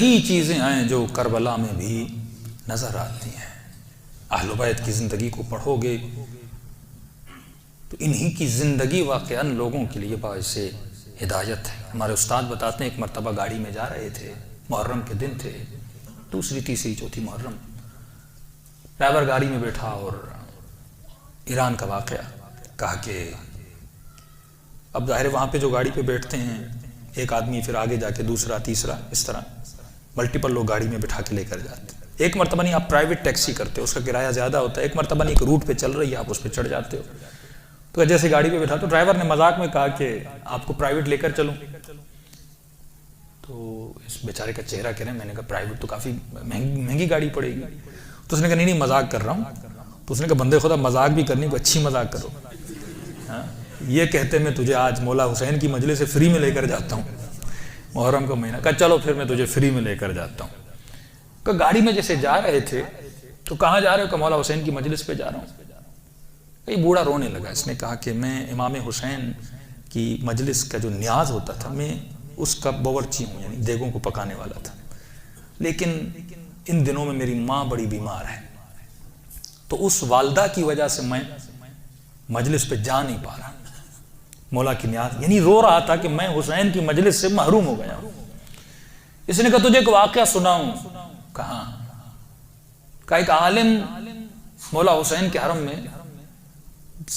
وہی چیزیں ہیں جو کربلا میں بھی نظر آتی ہیں۔ اہل بیت کی زندگی کو پڑھو گے تو انہی کی زندگی واقعاً لوگوں کے لیے باعث ہدایت ہے۔ ہمارے استاد بتاتے ہیں ایک مرتبہ گاڑی میں جا رہے تھے، محرم کے دن تھے، دوسری تیسری چوتھی محرم، ڈرائیور گاڑی میں بیٹھا اور ایران کا واقعہ کہا کہ اب ظاہر وہاں پہ جو گاڑی پہ بیٹھتے ہیں ایک آدمی، پھر آگے جا کے دوسرا تیسرا، اس طرح ملٹیپل لوگ گاڑی میں بٹھا کے لے کر جاتے ہیں۔ ایک مرتبہ نہیں آپ پرائیویٹ ٹیکسی کرتے ہو، اس کا کرایہ زیادہ ہوتا ہے، ایک مرتبہ نہیں ایک روٹ پہ چل رہی ہے آپ اس پہ چڑھ جاتے ہو۔ تو جیسے گاڑی پہ بیٹھا تو ڈرائیور نے مذاق میں کہا کہ آپ کو پرائیویٹ لے کر چلوں؟ تو اس بیچارے کا چہرہ کہہ رہے ہیں، میں نے کہا پرائیویٹ تو کافی مہنگی گاڑی پڑے گی۔ تو اس نے کہا نہیں مذاق کر رہا ہوں۔ تو اس نے کہا بندے خدا مذاق بھی کرنی کو اچھی مذاق کرو، یہ کہتے میں تجھے آج مولا حسین کی مجلس سے فری میں لے کر جاتا ہوں، محرم کا مہینہ۔ کہا چلو پھر میں تجھے فری میں لے کر جاتا ہوں۔ کہ گاڑی میں جیسے جا رہے تھے تو کہاں جا رہے ہو؟ کہ مولا حسین کی مجلس پہ جا رہا ہوں۔ کئی بوڑھا رونے لگا، اس نے کہا کہ میں امام حسین کی مجلس کا جو نیاز ہوتا تھا میں اس کا باورچی ہوں، یعنی دیگوں کو پکانے والا تھا، لیکن ان دنوں میں میری ماں بڑی بیمار ہے تو اس والدہ کی وجہ سے میں مجلس پہ جا نہیں پا رہا، مولا کی نیاز، یعنی رو رہا تھا کہ میں حسین کی مجلس سے محروم ہو گیا ہوں۔ اس نے کہا تجھے ایک واقعہ سناؤں؟ کہاں؟ کہ ایک عالم مولا حسین کے حرم میں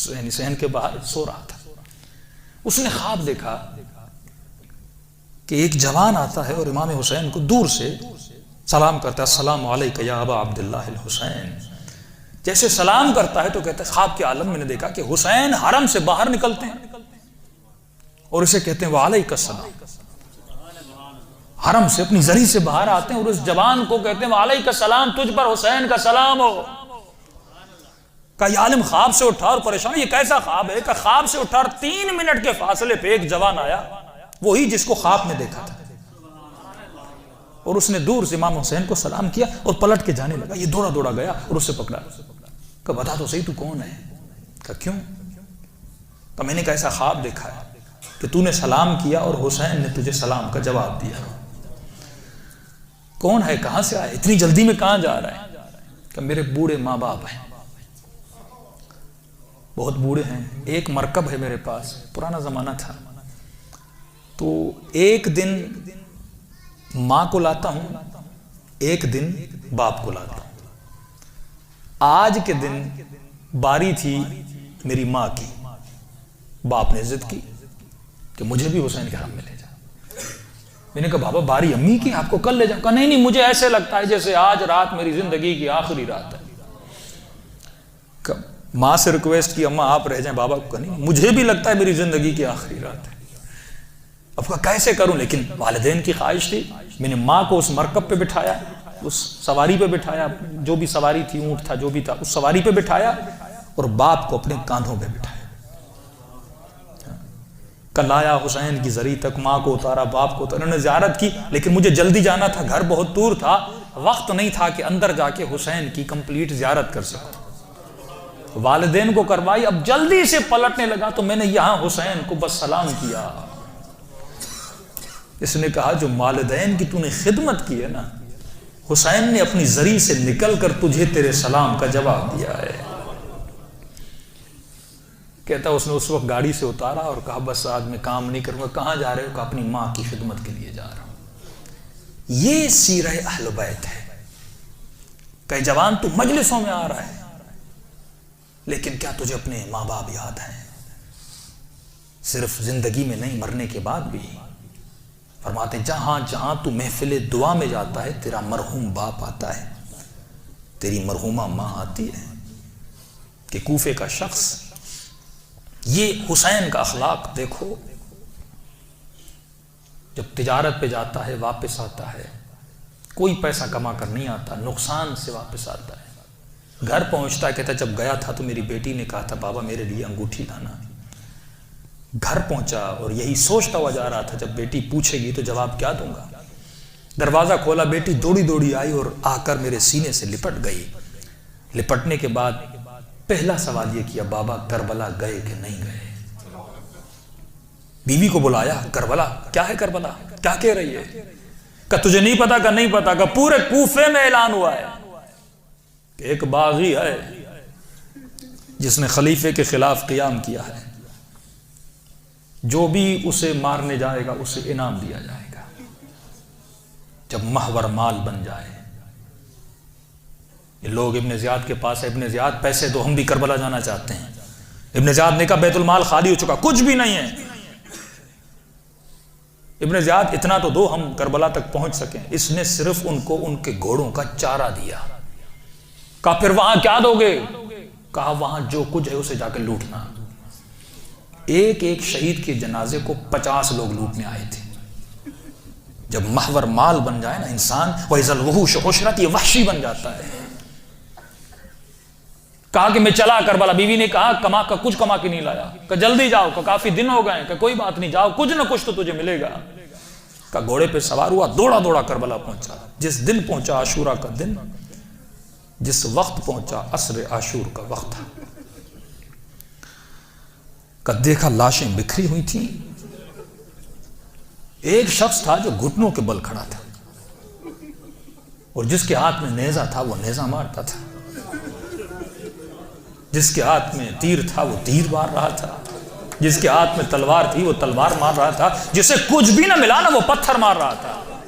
یعنی صحن کے باہر سو رہا تھا، اس نے خواب دیکھا کہ ایک جوان آتا ہے اور امام حسین کو دور سے سلام کرتا ہے، السلام علیکہ یا ابا عبداللہ الحسین۔ جیسے سلام کرتا ہے تو کہتا ہے خواب کے عالم میں نے دیکھا کہ حسین حرم سے باہر نکلتے ہیں اور اسے کہتے ہیں وعلیکہ السلام، حرم سے اپنی زری سے باہر آتے ہیں اور اس جوان کو کہتے ہیں وعلیکہ السلام، تجھ پر حسین کا سلام ہو۔ کہ یہ عالم خواب سے اٹھا اور پریشان، یہ کیسا خواب ہے؟ کہ خواب سے اٹھا اور 3 منٹ کے فاصلے پہ ایک جوان آیا، وہی جس کو خواب میں دیکھا تھا، اور اس نے دور سے امام حسین کو سلام کیا اور پلٹ کے جانے لگا۔ یہ دوڑا دوڑا گیا اور اس سے پکڑا، کہ بتا تو صحیح تو کون ہے؟ کہ کیوں؟ کہ میں نے کیسا خواب دیکھا ہے کہ تو نے سلام کیا اور حسین نے تجھے سلام کا جواب دیا۔ کون ہے؟ کہاں سے آئے؟ اتنی جلدی میں کہاں جا رہا ہے؟ کہ میرے بوڑھے ماں باپ ہیں، بہت بوڑھے ہیں، ایک مرکب ہے میرے پاس، پرانا زمانہ تھا، تو ایک دن ماں کو لاتا ہوں، ایک دن باپ کو لاتا ہوں۔ آج کے دن باری تھی میری ماں کی، باپ نے ضد کی کہ مجھے بھی حسین کے حرم میں لے جا۔ میں نے کہا بابا باری امی کی، آپ کو کل لے جاؤں؟ کہا نہیں مجھے ایسے لگتا ہے جیسے آج رات میری زندگی کی آخری رات ہے۔ ماں سے ریکویسٹ کی اماں آپ رہ جائیں، بابا کو نہیں مجھے بھی لگتا ہے میری زندگی کی آخری رات ہے۔ اب کہا کیسے کروں؟ لیکن والدین کی خواہش تھی۔ میں نے ماں کو اس مرکب پہ بٹھایا، اس سواری پہ بٹھایا، جو بھی سواری تھی، اونٹ تھا جو بھی تھا، اس سواری پہ بٹھایا اور باپ کو اپنے کاندھوں پہ بٹھایا۔ کل آیا حسین کی زری تک، ماں کو اتارا، باپ کو اتارا، انہوں نے زیارت کی، لیکن مجھے جلدی جانا تھا، گھر بہت دور تھا، وقت نہیں تھا کہ اندر جا کے حسین کی کمپلیٹ زیارت کر سکتا۔ والدین کو کروائی، اب جلدی سے پلٹنے لگا تو میں نے یہاں حسین کو بس سلام کیا۔ اس نے کہا جو والدین کی تو نے خدمت کی ہے نا، حسین نے اپنی زری سے نکل کر تجھے تیرے سلام کا جواب دیا ہے۔ کہتا اس نے اس وقت گاڑی سے اتارا اور کہا بس آج میں کام نہیں کروں گا۔ کہاں جا رہے ہو؟ کہا اپنی ماں کی خدمت کے لیے جا رہا ہوں۔ یہ سیرہ اہل بیت ہے کہ جوان تو مجلسوں میں آ رہا ہے، لیکن کیا تجھے اپنے ماں باپ یاد ہیں؟ صرف زندگی میں نہیں، مرنے کے بعد بھی۔ فرماتے جہاں جہاں تو محفل دعا میں جاتا ہے تیرا مرحوم باپ آتا ہے، تیری مرحومہ ماں آتی ہے۔ کہ کوفے کا شخص، یہ حسین کا اخلاق دیکھو، جب تجارت پہ جاتا ہے واپس آتا ہے، کوئی پیسہ کما کر نہیں آتا، نقصان سے واپس آتا ہے، گھر پہنچتا ہے کہتا جب گیا تھا تو میری بیٹی نے کہا تھا بابا میرے لیے انگوٹھی لانا۔ گھر پہنچا اور یہی سوچتا ہوا جا رہا تھا جب بیٹی پوچھے گی تو جواب کیا دوں گا۔ دروازہ کھولا، بیٹی دوڑی دوڑی آئی اور آ کر میرے سینے سے لپٹ گئی۔ لپٹنے کے بعد پہلا سوال یہ کیا بابا کربلا گئے کہ نہیں گئے؟ بیوی کو بلایا، کربلا کیا ہے؟ کربلا کیا کہہ رہی ہے؟ کہ تجھے نہیں پتا؟ کہ نہیں پتا؟ کہ پورے کوفے میں اعلان ہوا ہے کہ ایک باغی ہے جس نے خلیفے کے خلاف قیام کیا ہے، جو بھی اسے مارنے جائے گا اسے انعام دیا جائے گا جب محور مال بن جائے۔ یہ لوگ ابن زیاد کے پاس ہے، ابن زیاد پیسے دو، ہم بھی کربلا جانا چاہتے ہیں۔ ابن زیاد نے کہا بیت المال خالی ہو چکا، کچھ بھی نہیں ہے۔ ابن زیاد اتنا تو دو ہم کربلا تک پہنچ سکیں۔ اس نے صرف ان کو ان کے گھوڑوں کا چارہ دیا۔ کہا پھر وہاں کیا دو گے؟ کہا وہاں جو کچھ ہے اسے جا کے لوٹنا۔ ایک ایک شہید کے جنازے کو 50 لوگ لوٹنے آئے تھے۔ جب محور مال بن جائے نا انسان، وَإِذَا الْوُحُوشُ حُشِرَتْ، یہ وحشی بن جاتا ہے۔ کہا کہ میں چلا کربلا۔ بیوی نے کہا کچھ کما کے نہیں لایا۔ کہ جلدی جاؤ، کہ کافی دن ہو گئے۔ کہ کوئی بات نہیں، جاؤ، کچھ نہ کچھ تو تجھے ملے گا۔ کہ گھوڑے پہ سوار ہوا، دوڑا دوڑا کربلا پہنچا۔ جس دن پہنچا عاشورہ کا دن، جس وقت پہنچا عصر عاشور کا وقت تھا، کہ دیکھا لاشیں بکھری ہوئی تھیں۔ ایک شخص تھا جو گھٹنوں کے بل کھڑا تھا، اور جس کے ہاتھ میں نیزہ تھا وہ نیزہ مارتا تھا، جس کے ہاتھ میں تیر تھا وہ تیر مار رہا تھا، جس کے ہاتھ میں تلوار تھی وہ تلوار مار رہا تھا، جسے کچھ بھی نہ ملا نا وہ پتھر مار رہا تھا۔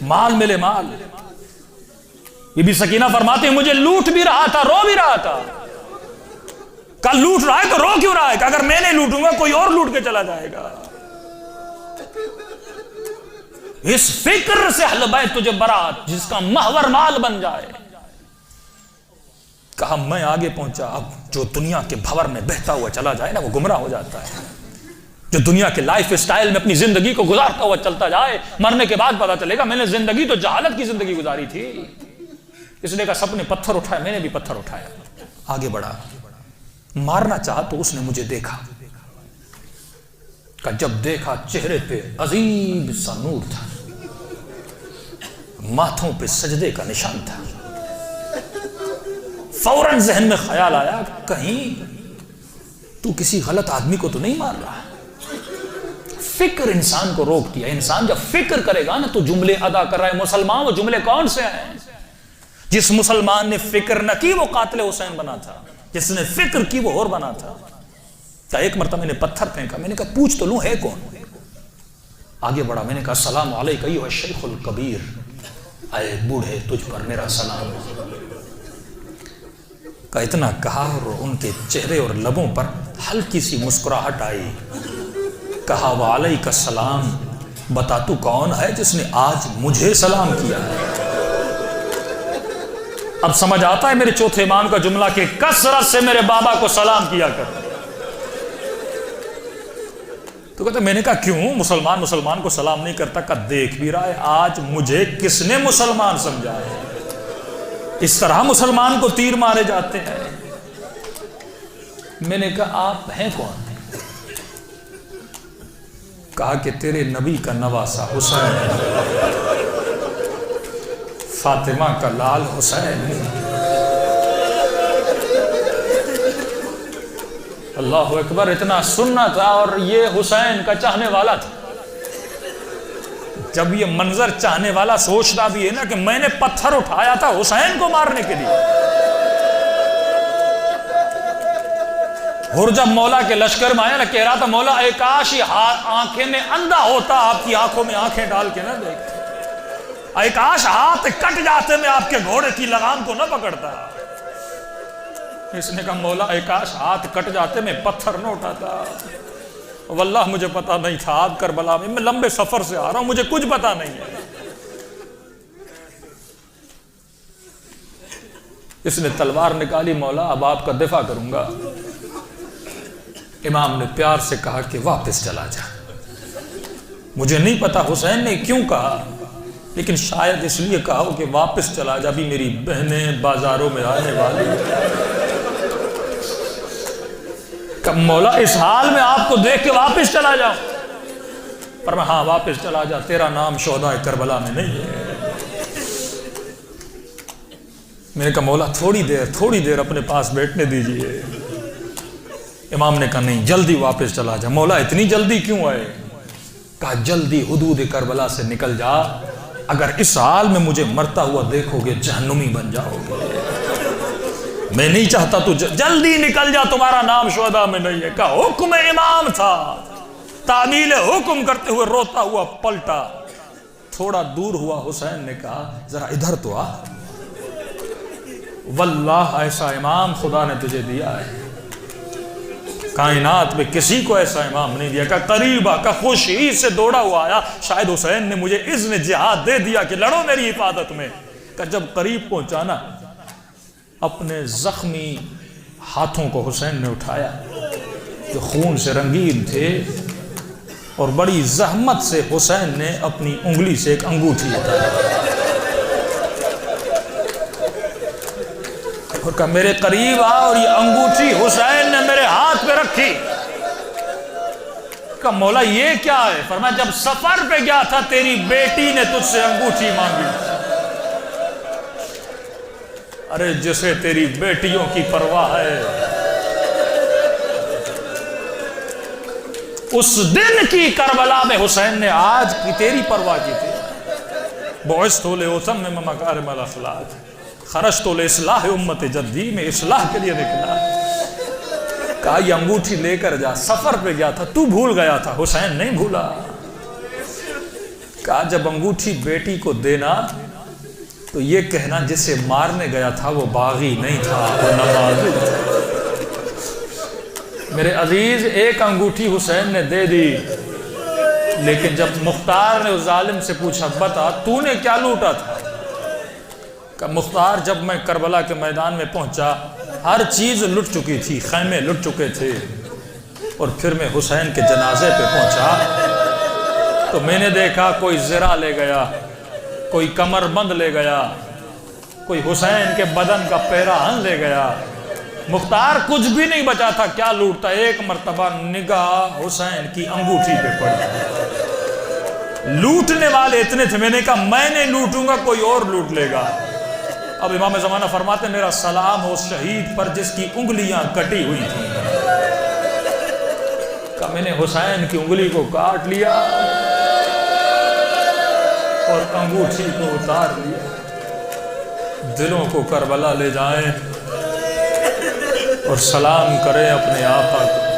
مال ملے مال۔ بی بی سکینہ فرماتے ہیں مجھے لوٹ بھی رہا تھا، رو بھی رہا تھا۔ کل لوٹ رہا ہے تو رو کیوں رہا ہے؟ کہ اگر میں نہیں لوٹوں گا کوئی اور لوٹ کے چلا جائے گا۔ اس فکر سے اہل بیت تجھے برات، جس کا محور مال بن جائے۔ کہا میں آگے پہنچا، اب جو دنیا کے بھور میں بہتا ہوا چلا جائے نا وہ گمراہ ہو جاتا ہے۔ جو دنیا کے لائف اسٹائل میں اپنی زندگی کو گزارتا ہوا چلتا جائے، مرنے کے بعد پتا چلے گا میں نے زندگی تو جہالت کی زندگی گزاری تھی۔ اس نے کہا سب نے پتھر اٹھایا، میں نے بھی پتھر اٹھایا۔ آگے بڑھا، مارنا چاہا تو اس نے مجھے دیکھا۔ کہ جب دیکھا چہرے پہ عجیب سا نور تھا، ماتھوں پہ سجدے کا نشان تھا۔ فوراً ذہن میں خیال آیا کہیں تو کسی غلط آدمی کو تو نہیں مار رہا۔ فکر انسان کو روک دیا۔ انسان جب فکر کرے گا نا تو جملے ادا کر رہا ہے۔ مسلمان وہ جملے کون سے ہیں؟ جس مسلمان نے فکر نہ کی وہ قاتل حسین بنا تھا، جس نے فکر کی وہ اور بنا تھا۔ کہ ایک مرتبہ میں نے پتھر پھینکا، میں نے کہا پوچھ تو لوں ہے کون؟ آگے بڑھا، میں نے کہا السلام علیکم ایھا الشیخ الکبیر، اے بوڑھے تجھ پر میرا سلام۔ کہ اتنا کہا اور ان کے چہرے اور لبوں پر ہلکی سی مسکراہٹ آئی۔ کہا وعلیک السلام، بتا تو کون ہے جس نے آج مجھے سلام کیا ہے؟ اب سمجھ آتا ہے میرے چوتھے امام کا جملہ کہ کثرت سے میرے بابا کو سلام کیا کر۔ تو کہتا میں نے کہا کیوں؟ مسلمان کو سلام نہیں کرتا؟ کہ دیکھ بھی رہا ہے آج مجھے کس نے مسلمان سمجھا ہے۔ اس طرح مسلمان کو تیر مارے جاتے ہیں۔ میں نے کہا آپ ہیں کون؟ کہا کہ تیرے نبی کا نواسا حسین ہے، فاطمہ کا لال حسین ہے۔ اللہ اکبر، اتنا سننا تھا اور یہ حسین کا چاہنے والا تھا۔ جب یہ منظر چاہنے والا سوچتا بھی ہے نا کہ میں نے پتھر اٹھایا تھا حسین کو مارنے کے لیے، اور جب مولا کے لشکر میں آیا نا کہہ رہا تھا مولا اے کاش یہ آنکھیں میں اندھا ہوتا، آپ کی آنکھوں میں آنکھیں ڈال کے نہ دیکھتا، اے کاش ہاتھ کٹ جاتے میں آپ کے گھوڑے کی لگام کو نہ پکڑتا۔ اس نے کہا مولا اے کاش ہاتھ کٹ جاتے میں پتھر نہ اٹھاتا۔ واللہ مجھے پتا نہیں تھا، آج کربلا میں لمبے سفر سے آ رہا ہوں، مجھے کچھ پتا نہیں ہے۔ اس نے تلوار نکالی، مولا اب آپ کا دفاع کروں گا۔ امام نے پیار سے کہا کہ واپس چلا جا۔ مجھے نہیں پتا حسین نے کیوں کہا، لیکن شاید اس لیے کہا ہو کہ واپس چلا جا، بھی میری بہنیں بازاروں میں آنے والی۔ کہ مولا اس حال میں آپ کو دیکھ کے واپس چلا جاؤں؟ پر میں ہاں واپس چلا جا، تیرا نام شہدائے کربلا میں نہیں ہے۔ میں نے کہا مولا تھوڑی دیر اپنے پاس بیٹھنے دیجئے۔ امام نے کہا نہیں جلدی واپس چلا جا۔ مولا اتنی جلدی کیوں آئے؟ کہا جلدی حدود کربلا سے نکل جا، اگر اس حال میں مجھے مرتا ہوا دیکھو گے جہنمی بن جاؤ گے، میں نہیں چاہتا تو جلدی نکل جا، تمہارا نام شہداء میں نہیں ہے۔ کہا حکم امام تھا، تعمیل حکم کرتے ہوئے روتا ہوا پلٹا، تھوڑا دور ہوا، حسین نے کہا ذرا ادھر تو آ، واللہ ایسا امام خدا نے تجھے دیا ہے، کائنات میں کسی کو ایسا امام نہیں دیا۔ کہ قریب آ، کہ خوشی سے دوڑا ہوا آیا، شاید حسین نے مجھے اذن جہاد دے دیا کہ لڑو میری حفاظت میں۔ کہ جب قریب پہنچانا، اپنے زخمی ہاتھوں کو حسین نے اٹھایا جو خون سے رنگین تھے، اور بڑی زحمت سے حسین نے اپنی انگلی سے ایک انگوٹھی ہٹائی اور کہا میرے قریب آ، اور یہ انگوٹھی حسین نے میرے ہاتھ پہ رکھی۔ کہا مولا یہ کیا ہے؟ فرمایا جب سفر پہ گیا تھا تیری بیٹی نے تجھ سے انگوٹھی مانگی۔ ارے جسے تیری بیٹیوں کی پرواہ ہے، اس دن کی کربلا میں حسین نے آج کی تیری پرواہ کی تھی۔ بعثت لأتمم مکارم الاخلاق، خرجت لإصلاح امت جدی، میں اصلاح کے لیے نکلا۔ کہا یہ انگوٹھی لے کر جا، سفر پہ گیا تھا تو بھول گیا تھا، حسین نہیں بھولا۔ کہا جب انگوٹھی بیٹی کو دینا تو یہ کہنا جسے مارنے گیا تھا وہ باغی نہیں تھا، وہ نمازی تھا۔ میرے عزیز ایک انگوٹھی حسین نے دے دی، لیکن جب مختار نے اس ظالم سے پوچھا بتا تو نے کیا لوٹا تھا؟ کہ مختار جب میں کربلا کے میدان میں پہنچا ہر چیز لٹ چکی تھی، خیمے لٹ چکے تھے، اور پھر میں حسین کے جنازے پہ پہنچا تو میں نے دیکھا کوئی زرہ لے گیا، کوئی کمر بند لے گیا، کوئی حسین کے بدن کا پیراہن لے گیا، مختار کچھ بھی نہیں بچا تھا، کیا لوٹتا؟ ایک مرتبہ نگاہ حسین کی انگوٹھی پہ پڑی، لوٹنے والے اتنے تھے، میں نے کہا میں نہیں لوٹوں گا کوئی اور لوٹ لے گا۔ اب امام زمانہ فرماتے میرا سلام ہو شہید پر جس کی انگلیاں کٹی ہوئی تھیں۔ کہا میں نے حسین کی انگلی کو کاٹ لیا اور انگوٹھی کو اتار لیا۔ دلوں کو کربلا لے جائیں اور سلام کریں اپنے آقا کو۔